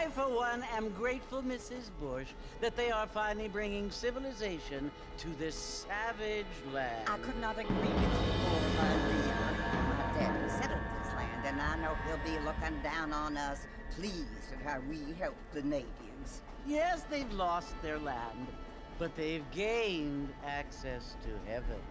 I, for one, am grateful, Mrs. Bush, that they are finally bringing civilization to this savage land. I could not agree with you more, my dear. My daddy settled this land, and I know he'll be looking down on us, pleased at how we help the natives. Yes, they've lost their land, but they've gained access to heaven.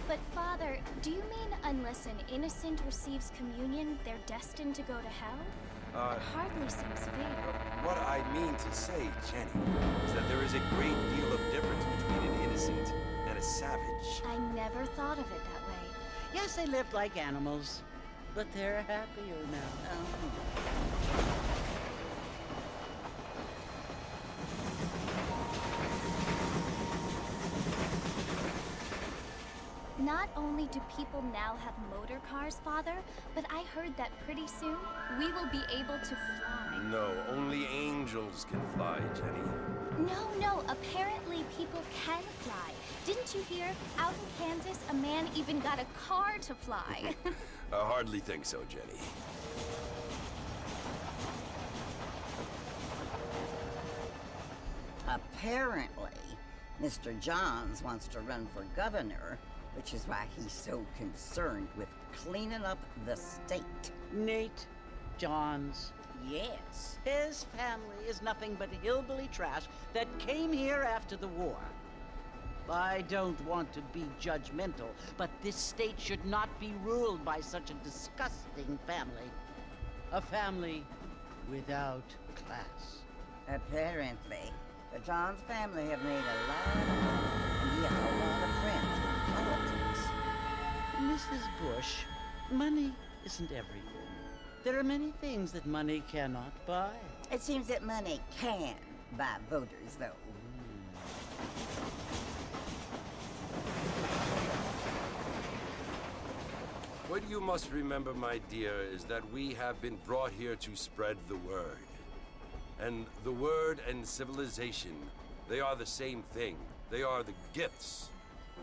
But Father, do you mean unless an innocent receives communion, they're destined to go to hell? That hardly seems fair. What I mean to say, Jenny, is that there is a great deal of difference between an innocent and a savage. I never thought of it that way. Yes, they lived like animals, but they're happier now. Not only do people now have motor cars, Father, but I heard that pretty soon we will be able to fly. No, only angels can fly, Jenny. No, apparently people can fly. Didn't you hear? Out in Kansas, a man even got a car to fly. I hardly think so, Jenny. Apparently, Mr. Johns wants to run for governor, which is why he's so concerned with cleaning up the state. Nate Johns. Yes. His family is nothing but hillbilly trash that came here after the war. I don't want to be judgmental, but this state should not be ruled by such a disgusting family. A family without class. Apparently, the Johns family have made a lot of money, and he has a lot of friends in politics. Mrs. Bush, money isn't everything. There are many things that money cannot buy. It seems that money can buy voters, though. What you must remember, my dear, is that we have been brought here to spread the word. And the word and civilization, they are the same thing. They are the gifts.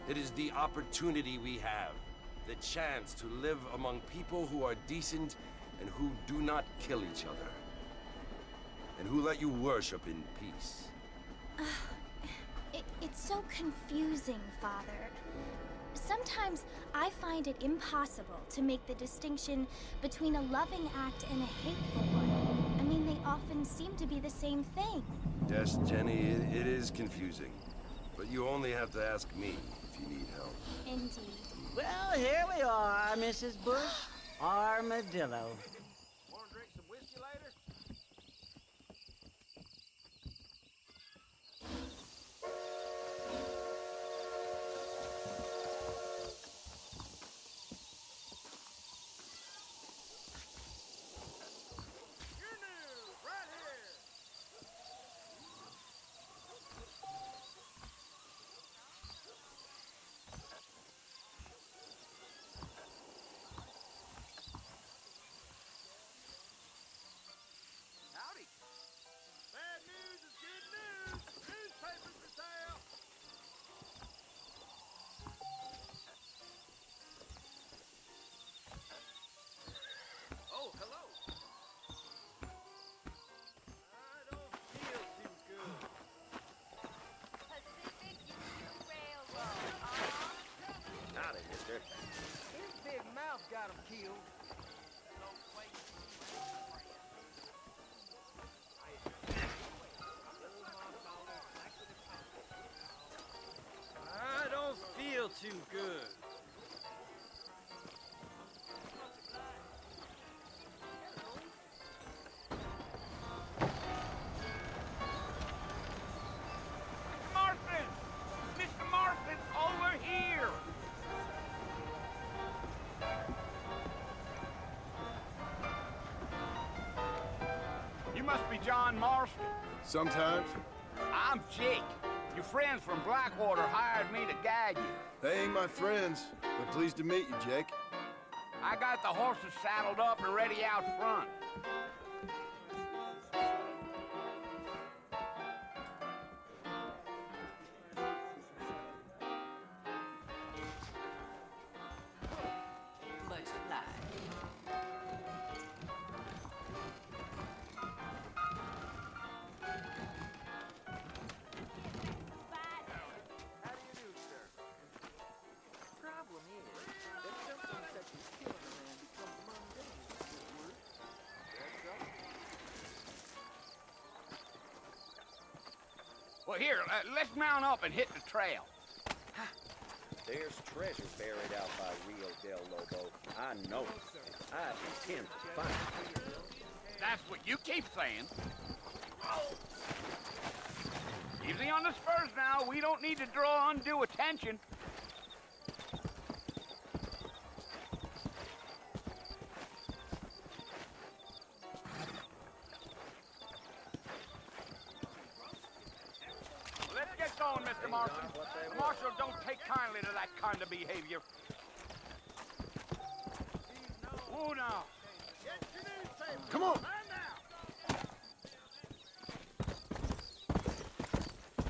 It is the opportunity we have, the chance to live among people who are decent and who do not kill each other, and who let you worship in peace. It's so confusing, Father. Sometimes I find it impossible to make the distinction between a loving act and a hateful one. I mean, they often seem to be the same thing. Yes, Jenny, it is confusing. But you only have to ask me if you need help. Indeed. Well, here we are, Mrs. Bush. Armadillo. Want to drink some whiskey later? Your news, right here. Howdy. Bad news is good news. Newspapers for sale. Oh, hello. I don't feel too good. Pacific Union Railroad, Howdy, mister. His big mouth got him killed. I don't feel too good. Marfin! Mr. Marfin, over here! You must be John Marston. Sometimes. I'm Jake. Your friends from Blackwater hired me to guide you. They ain't my friends, but pleased to meet you, Jake. I got the horses saddled up and ready out front. My supplies. How do you do, sir? Problem is that something such as killing a man becomes mundane in this world. That's all. Well, here, let's mount up and hit the trail. There's treasure buried out by Rio del Lobo. I know it. I intend to find it. That's what you keep saying. Easy on the spurs now. We don't need to draw undue attention. Let's get going, Mr. Marshall. The Marshal don't take kindly to that kind of behavior. Oh, now. Come on!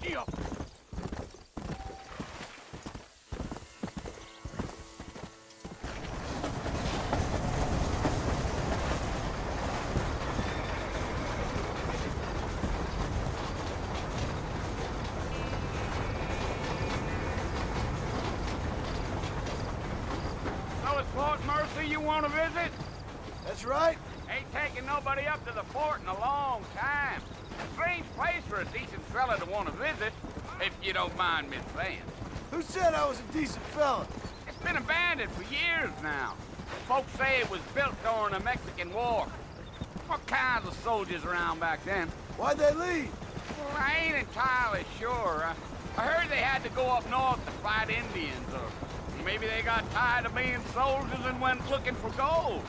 Gee-up. So it's Fort Mercy you want to visit? That's right. Ain't taking nobody up to the fort in a long time. Strange place for a decent fella to want to visit, if you don't mind me saying. Who said I was a decent fella? It's been abandoned for years now. Folks say it was built during the Mexican War. What kinds of soldiers around back then? Why'd they leave? Well, I ain't entirely sure. I heard they had to go up north to fight Indians, or maybe they got tired of being soldiers and went looking for gold.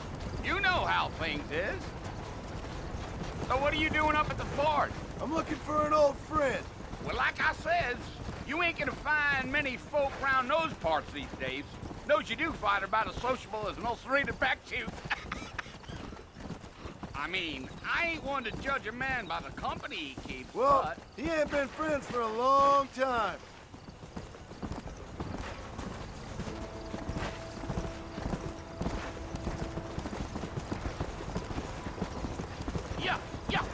You know how things is. So what are you doing up at the fort? I'm looking for an old friend. Well, like I says, you ain't gonna find many folk around those parts these days. Those you do find are about as sociable as an ulcerated back tooth. I mean, I ain't one to judge a man by the company he keeps, Well, but... he ain't been friends for a long time. Yeah, yeah.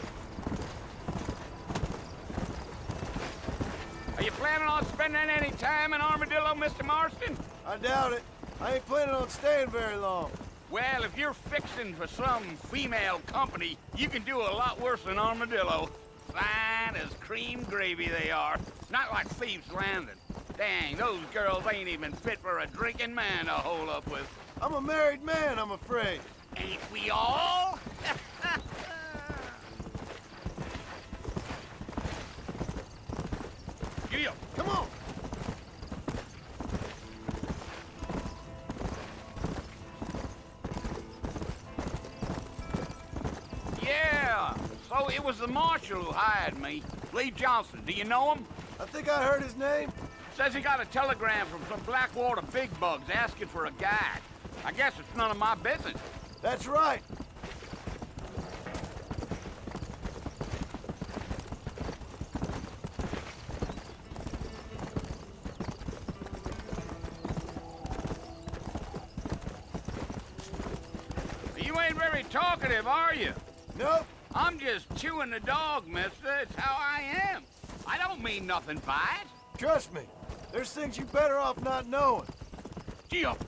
Are you planning on spending any time in Armadillo, Mr. Marston? I doubt it. I ain't planning on staying very long. Well, if you're fixing for some female company, you can do a lot worse than Armadillo. Fine as cream gravy they are. Not like Thieves' Landing. Dang, those girls ain't even fit for a drinking man to hole up with. I'm a married man, I'm afraid. Ain't we all? Giddy up. Come on! Yeah, so it was the marshal who hired me. Lee Johnson, do you know him? I think I heard his name. Says he got a telegram from some Blackwater big bugs asking for a guide. I guess it's none of my business. That's right. You ain't very talkative, are you? Nope. I'm just chewing the dog, mister. It's how I am. I don't mean nothing by it. Trust me. There's things you better off not knowing. Gee up.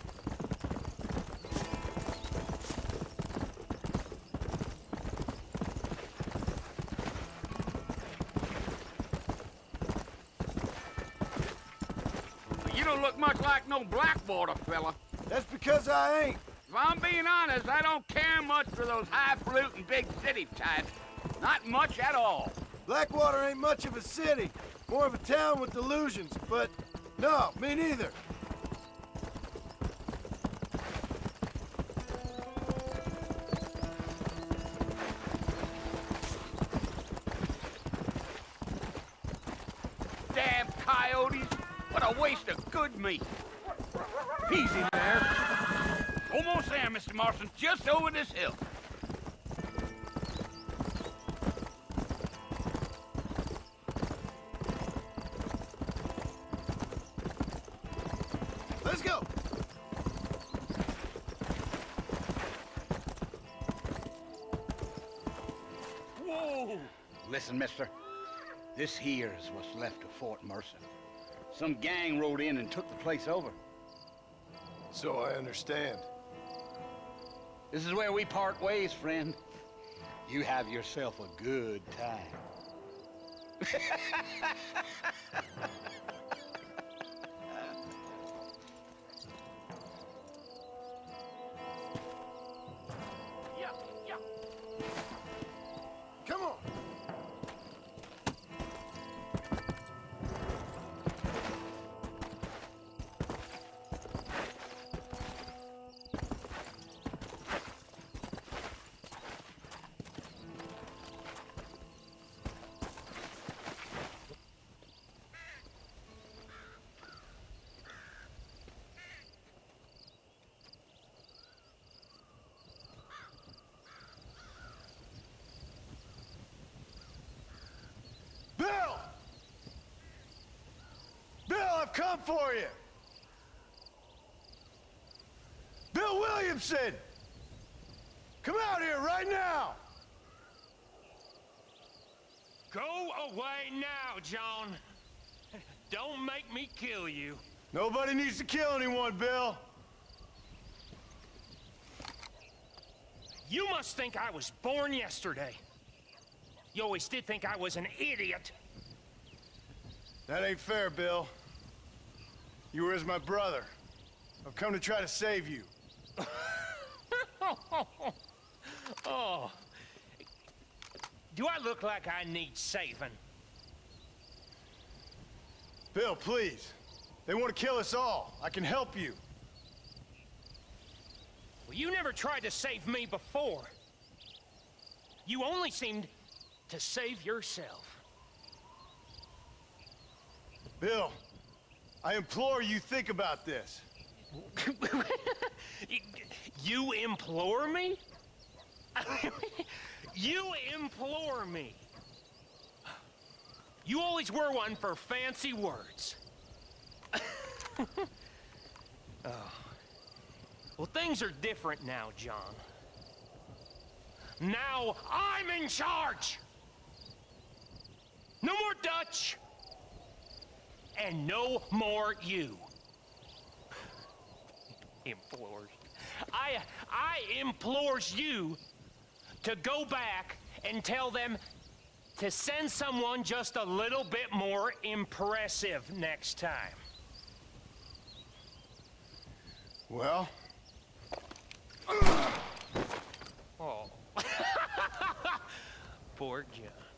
You don't look much like no Blackwater fella. That's because I ain't. If I'm being honest, I don't care much for those highfalutin big city types. Not much at all. Blackwater ain't much of a city. More of a town with delusions, but no, me neither. Damn coyotes. What a waste of good meat. Easy there. Almost there, Mr. Marston. Just over this hill. Let's go. Listen, mister. This here is what's left of Fort Mercer. Some gang rode in and took the place over. So I understand. This is where we part ways, friend. You have yourself a good time. Come on. Bill! Bill, I've come for you! Bill Williamson! Come out here right now! Go away now, John. Don't make me kill you. Nobody needs to kill anyone, Bill. You must think I was born yesterday. You always did think I was an idiot. That ain't fair, Bill. You were as my brother. I've come to try to save you. Oh. Do I look like I need saving? Bill, please. They want to kill us all. I can help you. Well, you never tried to save me before. You only seemed to save yourself. Bill, I implore you think about this. You implore me? You implore me. You always were one for fancy words. Oh. Well, things are different now, John. Now I'm in charge. No more Dutch. And no more you. Implores. I implores you to go back and tell them to send someone just a little bit more impressive next time. Well? Oh. Poor John.